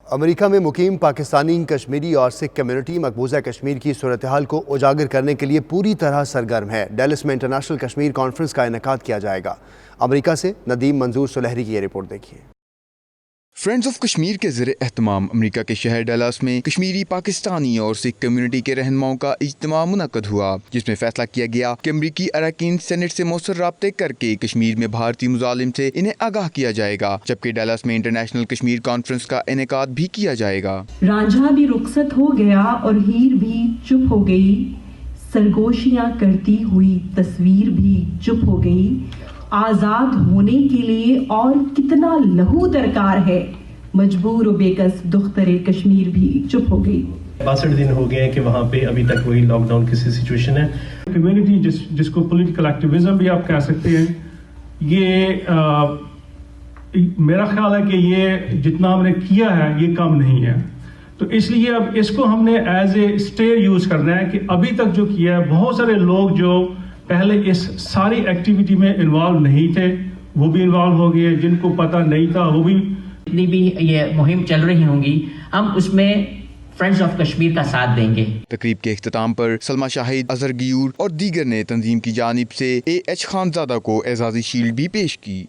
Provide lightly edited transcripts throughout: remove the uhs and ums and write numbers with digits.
امریکہ میں مقیم پاکستانی کشمیری اور سکھ کمیونٹی مقبوضہ کشمیر کی صورتحال کو اجاگر کرنے کے لیے پوری طرح سرگرم ہے۔ ڈیلس میں انٹرنیشنل کشمیر کانفرنس کا انعقاد کیا جائے گا۔ امریکہ سے ندیم منظور سلہری کی یہ رپورٹ دیکھیے۔ فرینڈز آف کشمیر کے زیر اہتمام امریکہ کے شہر ڈیلاس میں کشمیری پاکستانی اور سکھ کمیونٹی کے رہنماؤں کا اجتماع منعقد ہوا، جس میں فیصلہ کیا گیا کہ امریکی اراکین سینٹ سے مؤثر رابطے کر کے کشمیر میں بھارتی مظالم سے انہیں آگاہ کیا جائے گا، جبکہ ڈیلاس میں انٹرنیشنل کشمیر کانفرنس کا انعقاد بھی کیا جائے گا۔ رانجھا بھی رخصت ہو گیا اور ہیر بھی چپ ہو گئی، سرگوشیاں کرتی ہوئی تصویر بھی چپ ہو گئی۔ آزاد ہونے کے لیے اور کتنا لہو درکار ہے، مجبور و بےکس دختر کشمیر بھی چپ ہو گئی۔ 62 دن ہو گئے ہیں کہ وہاں پہ ابھی تک وہی لاک ڈاؤن کی سچویشن ہے۔ کمیونٹی جس کو پولیٹیکل ایکٹیویزم بھی آپ کہہ سکتے ہیں، یہ میرا خیال ہے کہ یہ جتنا ہم نے کیا ہے یہ کم نہیں ہے، تو اس لیے اب اس کو ہم نے ایز اے اسٹے یوز کرنا ہے کہ ابھی تک جو کیا ہے، بہت سارے لوگ جو پہلے اس ساری ایکٹیویٹی میں انوالو نہیں تھے وہ بھی انوالو ہو گئے، جن کو پتہ نہیں تھا وہ بھی۔ جتنی بھی یہ مہم چل رہی ہوں گی، ہم اس میں فرینڈز آف کشمیر کا ساتھ دیں گے۔ تقریب کے اختتام پر سلمہ شاہد، اظہر گیور اور دیگر نے تنظیم کی جانب سے AH خانزادہ کو اعزازی شیلڈ بھی پیش کی۔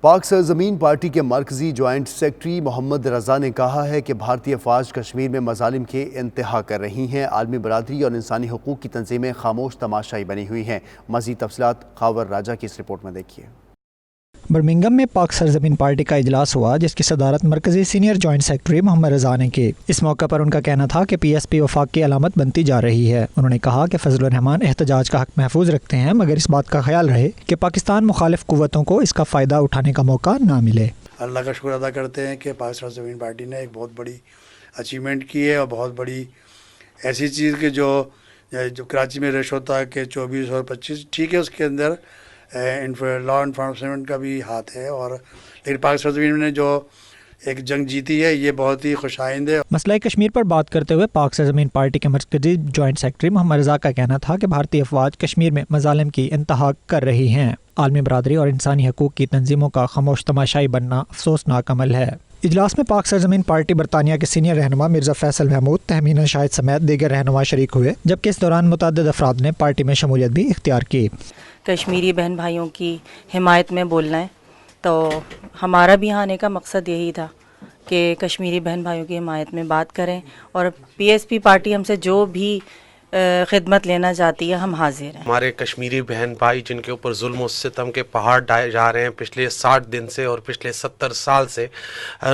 پاک سرزمین پارٹی کے مرکزی جوائنٹ سیکرٹری محمد رضا نے کہا ہے کہ بھارتی افواج کشمیر میں مظالم کے انتہا کر رہی ہیں۔ عالمی برادری اور انسانی حقوق کی تنظیمیں خاموش تماشائی بنی ہوئی ہیں۔ مزید تفصیلات خاور راجہ کی اس رپورٹ میں دیکھیے۔ برمنگم میں پاک سرزمین پارٹی کا اجلاس ہوا، جس کی صدارت مرکزی سینئر جوائنٹ سیکرٹری محمد رضا نے کی۔ اس موقع پر ان کا کہنا تھا کہ PSP وفاق کی علامت بنتی جا رہی ہے۔ انہوں نے کہا کہ فضل الرحمان احتجاج کا حق محفوظ رکھتے ہیں، مگر اس بات کا خیال رہے کہ پاکستان مخالف قوتوں کو اس کا فائدہ اٹھانے کا موقع نہ ملے۔ اللہ کا شکر ادا کرتے ہیں کہ پاک سرزمین پارٹی نے ایک بہت بڑی اچیومنٹ کی ہے، اور بہت بڑی ایسی چیز کہ جو کراچی میں رش ہوتا ہے کہ 24 اور 25، ٹھیک ہے، اس کے اندر لا انفورسمنٹ کا بھی ہاتھ ہے، اور لیکن پاک سرزمین نے جو ایک جنگ جیتی ہے یہ بہت ہی خوش آئند ہے۔ مسئلہ کشمیر پر بات کرتے ہوئے پاک سرزمین پارٹی کے مرکزی جوائنٹ سیکرٹری محمد رضا کا کہنا تھا کہ بھارتی افواج کشمیر میں مظالم کی انتہا کر رہی ہیں۔ عالمی برادری اور انسانی حقوق کی تنظیموں کا خاموش تماشائی بننا افسوسناک عمل ہے۔ اجلاس میں پاک سرزمین پارٹی برطانیہ کے سینئر رہنما مرزا فیصل محمود، تہمینہ شاہد سمیت دیگر رہنما شریک ہوئے، جبکہ اس دوران متعدد افراد نے پارٹی میں شمولیت بھی اختیار کی۔ کشمیری بہن بھائیوں کی حمایت میں بولنا ہے، تو ہمارا بھی آنے کا مقصد یہی تھا کہ کشمیری بہن بھائیوں کی حمایت میں بات کریں، اور PSP پارٹی ہم سے جو بھی خدمت لینا چاہتی ہے ہم حاضر ہیں۔ ہمارے کشمیری بہن بھائی جن کے اوپر ظلم و ستم کے پہاڑ ڈھائے جا رہے ہیں پچھلے 60 دن سے اور پچھلے 70 سال سے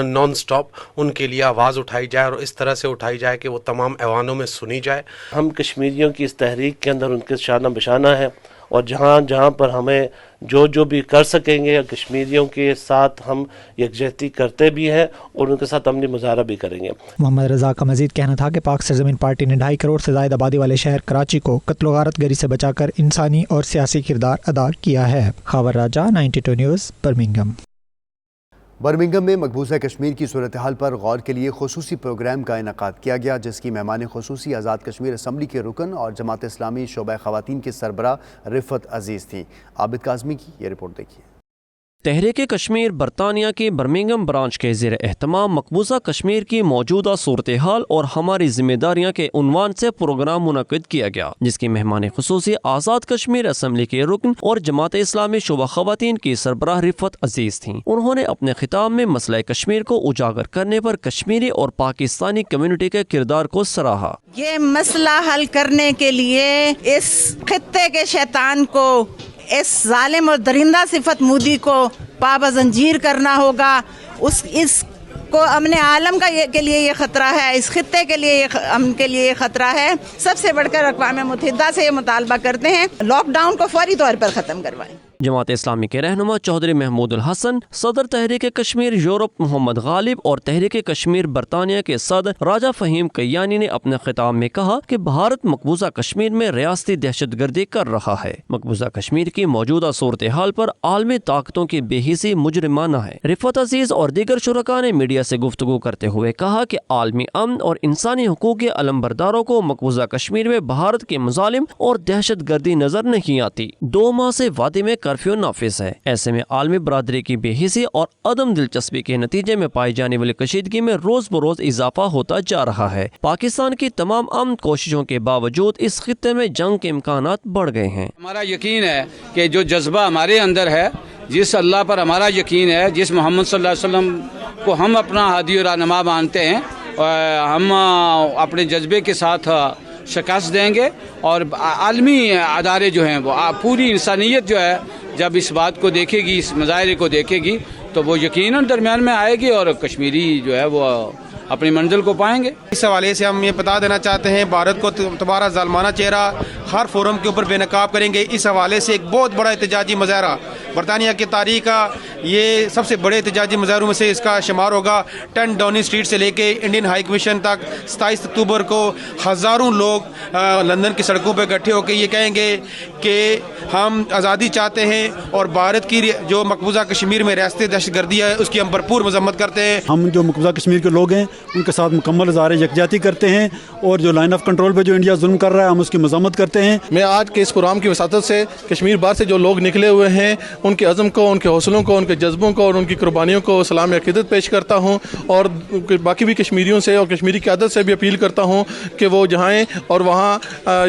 نان سٹاپ، ان کے لیے آواز اٹھائی جائے، اور اس طرح سے اٹھائی جائے کہ وہ تمام ایوانوں میں سنی جائے۔ ہم کشمیریوں کی اس تحریک کے اندر ان کے شانہ بشانہ ہیں، اور جہاں جہاں پر ہمیں جو بھی کر سکیں گے کشمیریوں کے ساتھ ہم یکجہتی کرتے بھی ہیں، اور ان کے ساتھ عملی مظاہرہ بھی کریں گے۔ محمد رضا کا مزید کہنا تھا کہ پاک سرزمین پارٹی نے 2.5 کروڑ سے زائد آبادی والے شہر کراچی کو قتل و غارت گری سے بچا کر انسانی اور سیاسی کردار ادا کیا ہے۔ خاور راجہ، 92 نیوز، برمنگم۔ برمنگم میں مقبوضہ کشمیر کی صورتحال پر غور کے لیے خصوصی پروگرام کا انعقاد کیا گیا، جس کی مہمان خصوصی آزاد کشمیر اسمبلی کے رکن اور جماعت اسلامی شعبہ خواتین کی سربراہ رفعت عزیز تھیں۔ عابد کاظمی کی یہ رپورٹ دیکھیے۔ تحریک کشمیر برطانیہ کے برمنگم برانچ کے زیر اہتمام مقبوضہ کشمیر کی موجودہ صورتحال اور ہماری ذمہ داریاں کے عنوان سے پروگرام منعقد کیا گیا، جس کی مہمان خصوصی آزاد کشمیر اسمبلی کے رکن اور جماعت اسلامی شعبہ خواتین کی سربراہ رفعت عزیز تھیں۔ انہوں نے اپنے خطاب میں مسئلہ کشمیر کو اجاگر کرنے پر کشمیری اور پاکستانی کمیونٹی کے کردار کو سراہا۔ یہ مسئلہ حل کرنے کے لیے اس خطے کے شیطان کو، اس ظالم اور درندہ صفت مودی کو پابند زنجیر کرنا ہوگا۔ اس کو امن عالم کے لیے یہ خطرہ ہے، اس خطے کے لیے امن کے لیے یہ خطرہ ہے۔ سب سے بڑھ کر اقوام متحدہ سے یہ مطالبہ کرتے ہیں لاک ڈاؤن کو فوری طور پر ختم کروائیں۔ جماعت اسلامی کے رہنما چودھری محمود الحسن، صدر تحریک کشمیر یورپ محمد غالب اور تحریک کشمیر برطانیہ کے صدر راجہ فہیم کیانی نے اپنے خطاب میں کہا کہ بھارت مقبوضہ کشمیر میں ریاستی دہشت گردی کر رہا ہے۔ مقبوضہ کشمیر کی موجودہ صورتحال پر عالمی طاقتوں کی بے حسی مجرمانہ ہے۔ رفعت عزیز اور دیگر شرکاء نے میڈیا سے گفتگو کرتے ہوئے کہا کہ عالمی امن اور انسانی حقوق کے علمبرداروں کو مقبوضہ کشمیر میں بھارت کے مظالم اور دہشت گردی نظر نہیں آتی۔ 2 ماہ سے وادی میں کرفیو نافذ ہے۔ ایسے میں عالمی برادری کی بے حسی اور عدم دلچسپی کے نتیجے میں پائی جانے والی کشیدگی میں روز بروز اضافہ ہوتا جا رہا ہے۔ پاکستان کی تمام امن کوششوں کے باوجود اس خطے میں جنگ کے امکانات بڑھ گئے ہیں۔ ہمارا یقین ہے کہ جو جذبہ ہمارے اندر ہے، جس اللہ پر ہمارا یقین ہے، جس محمد صلی اللہ علیہ وسلم کو ہم اپنا ہادی و رہنما مانتے ہیں، ہم اپنے جذبے کے ساتھ شکست دیں گے، اور عالمی ادارے جو ہیں وہ پوری انسانیت جو ہے جب اس بات کو دیکھے گی، اس مظاہرے کو دیکھے گی، تو وہ یقیناً درمیان میں آئے گی اور کشمیری جو ہے وہ اپنی منزل کو پائیں گے۔ اس حوالے سے ہم یہ بتا دینا چاہتے ہیں، بھارت کو تمہارا ظالمانہ چہرہ ہر فورم کے اوپر بے نقاب کریں گے۔ اس حوالے سے ایک بہت بڑا احتجاجی مظاہرہ برطانیہ کی تاریخ کا یہ سب سے بڑے احتجاجی مظاہروں میں سے اس کا شمار ہوگا۔ 10 ڈاؤننگ اسٹریٹ سے لے کے انڈین ہائی کمیشن تک 27 اکتوبر کو ہزاروں لوگ لندن کی سڑکوں پہ اکٹھے ہو کے یہ کہیں گے کہ ہم آزادی چاہتے ہیں، اور بھارت کی جو مقبوضہ کشمیر میں ریاست دہشت گردی ہے اس کی ہم بھرپور مذمت کرتے ہیں۔ ہم جو مقبوضہ کشمیر کے لوگ ہیں ان کے ساتھ مکمل اظہار یکجہتی کرتے ہیں، اور جو لائن آف کنٹرول پہ جو انڈیا ظلم کر رہا ہے ہم اس کی مذمت کرتے ہیں۔ میں آج کے اس پروگرام کی وساطت سے کشمیر باہر سے جو لوگ نکلے ہوئے ہیں ان کے عزم کو، ان کے حوصلوں کو، ان کے جذبوں کو اور ان کی قربانیوں کو سلام عقیدت پیش کرتا ہوں، اور باقی بھی کشمیریوں سے اور کشمیری قیادت سے بھی اپیل کرتا ہوں کہ وہ جائیں اور وہاں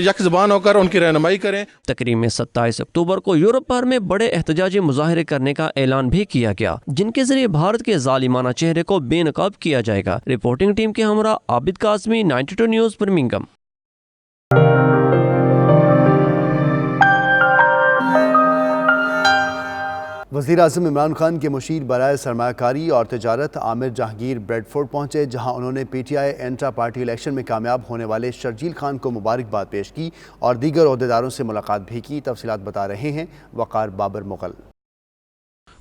یک زبان ہو کر ان کی رہنمائی کریں۔ تقریب میں 27 اکتوبر کو یورپ بھر میں بڑے احتجاجی مظاہرے کرنے کا اعلان بھی کیا گیا، جن کے ذریعے بھارت کے ظالمانہ چہرے کو بے نقاب کیا جائے گا۔ رپورٹنگ ٹیم کے ہمراہ عابد قاسمی، 92 نیوز، برمنگھم۔ وزیر اعظم عمران خان کے مشیر برائے سرمایہ کاری اور تجارت عامر جہانگیر بریڈ فورڈ پہنچے، جہاں انہوں نے پی ٹی آئی انٹرا پارٹی الیکشن میں کامیاب ہونے والے شرجیل خان کو مبارکباد پیش کی اور دیگر عہدیداروں سے ملاقات بھی کی۔ تفصیلات بتا رہے ہیں وقار بابر مغل۔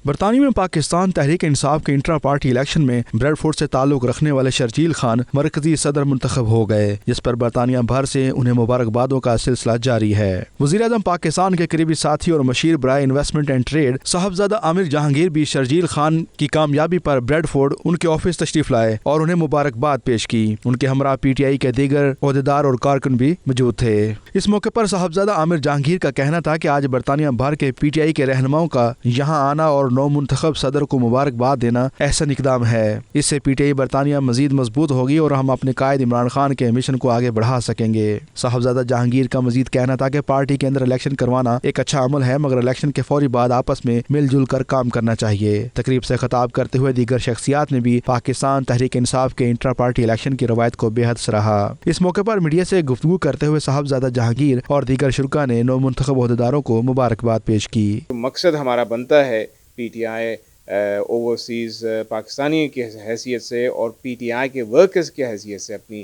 برطانیہ میں پاکستان تحریک انصاف کے انٹرا پارٹی الیکشن میں بریڈ فورڈ سے تعلق رکھنے والے شرجیل خان مرکزی صدر منتخب ہو گئے، جس پر برطانیہ بھر سے انہیں مبارکبادوں کا سلسلہ جاری ہے۔ وزیر اعظم پاکستان کے قریبی ساتھی اور مشیر برائے انویسٹمنٹ اینڈ ٹریڈ صاحبزادہ عامر جہانگیر بھی شرجیل خان کی کامیابی پر بریڈ فورڈ ان کے آفس تشریف لائے اور انہیں مبارکباد پیش کی۔ ان کے ہمراہ پی ٹی آئی کے دیگر عہدیدار اور کارکن بھی موجود تھے۔ اس موقع پر صاحبزادہ عامر جہانگیر کا کہنا تھا کہ آج برطانیہ بھر کے پی ٹی آئی کے رہنماؤں کا یہاں آنا اور نو منتخب صدر کو مبارکباد دینا احسن اقدام ہے۔ اس سے پی ٹی آئی برطانیہ مزید مضبوط ہوگی اور ہم اپنے قائد عمران خان کے مشن کو آگے بڑھا سکیں گے۔ صاحبزادہ جہانگیر کا مزید کہنا تھا کہ پارٹی کے اندر الیکشن کروانا ایک اچھا عمل ہے، مگر الیکشن کے فوری بعد آپس میں مل جل کر کام کرنا چاہیے۔ تقریب سے خطاب کرتے ہوئے دیگر شخصیات نے بھی پاکستان تحریک انصاف کے انٹرا پارٹی الیکشن کی روایت کو بے حد سراہا۔ اس موقع پر میڈیا سے گفتگو کرتے ہوئے صاحبزادہ جہانگیر اور دیگر شرکاء نے نو منتخب عہدیداروں کو مبارکباد پیش کی۔ مقصد ہمارا بنتا ہے پی ٹی آئی اوورسیز پاکستانی کی حیثیت سے اور پی ٹی آئی کے ورکرز کی حیثیت سے اپنی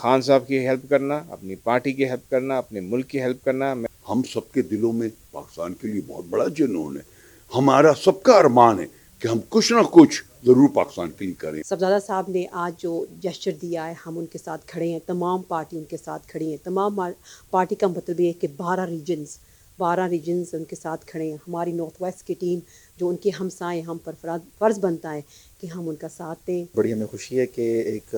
خان صاحب کی ہیلپ کرنا، اپنی پارٹی کی ہیلپ کرنا، اپنے ملک کی ہیلپ کرنا۔ ہم سب کے دلوں میں پاکستان کے لیے بہت بڑا جنون ہے، ہمارا سب کا ارمان ہے کہ ہم کچھ نہ کچھ ضرور پاکستان کے لیے کریں۔ صاحبزادہ صاحب نے آج جو جسچر دیا ہے ہم ان کے ساتھ کھڑے ہیں، تمام پارٹی ان کے ساتھ کھڑی ہیں۔ تمام پارٹی کا مطلب یہ ہے کہ 12 ریجنز ان کے ساتھ کھڑے ہیں۔ ہماری نارتھ ویسٹ کی ٹیم جو ان کے ہمسائے، ہم پر فرض بنتا ہے کہ ہم ان کا ساتھ دیں۔ بڑی ہمیں خوشی ہے کہ ایک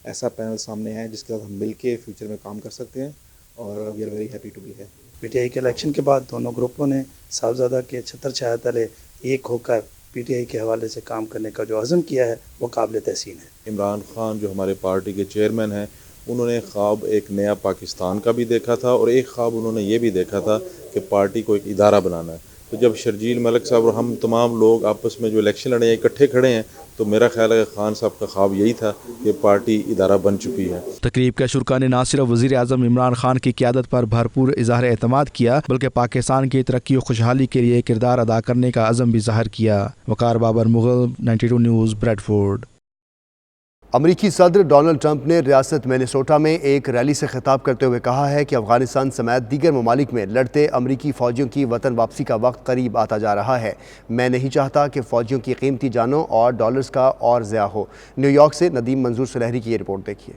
ایسا پینل سامنے ہے جس کے ساتھ ہم مل کے فیوچر میں کام کر سکتے ہیں، اور we are very happy to be here. P T I کے الیکشن کے بعد دونوں گروپوں نے صاحبزادہ کے چھتر چھایا تلے ایک ہو کر پی ٹی آئی کے حوالے سے کام کرنے کا جو عزم کیا ہے وہ قابل تحسین ہے۔ عمران خان جو ہمارے پارٹی کے چیئرمین ہیں، انہوں نے خواب ایک نیا پاکستان کا بھی دیکھا تھا، اور ایک خواب انہوں نے یہ بھی دیکھا تھا کہ پارٹی کو ایک ادارہ بنانا ہے۔ تو جب شرجیل ملک صاحب اور ہم تمام لوگ آپس میں جو الیکشن لڑے ہیں اکٹھے کھڑے ہیں، تو میرا خیال ہے کہ خان صاحب کا خواب یہی تھا کہ پارٹی ادارہ بن چکی ہے۔ تقریب کے شرکاء نے نہ صرف وزیر اعظم عمران خان کی قیادت پر بھرپور اظہار اعتماد کیا، بلکہ پاکستان کی ترقی و خوشحالی کے لیے کردار ادا کرنے کا عزم بھی ظاہر کیا۔ Waqar Babar Mughal, 92 news, Bradford. امریکی صدر ڈونلڈ ٹرمپ نے ریاست مینیسوٹا میں ایک ریلی سے خطاب کرتے ہوئے کہا ہے کہ افغانستان سمیت دیگر ممالک میں لڑتے امریکی فوجیوں کی وطن واپسی کا وقت قریب آتا جا رہا ہے۔ میں نہیں چاہتا کہ فوجیوں کی قیمتی جانوں اور ڈالرز کا اور ضیاع ہو۔ نیو یارک سے ندیم منظور سلہری کی یہ رپورٹ دیکھیے۔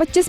25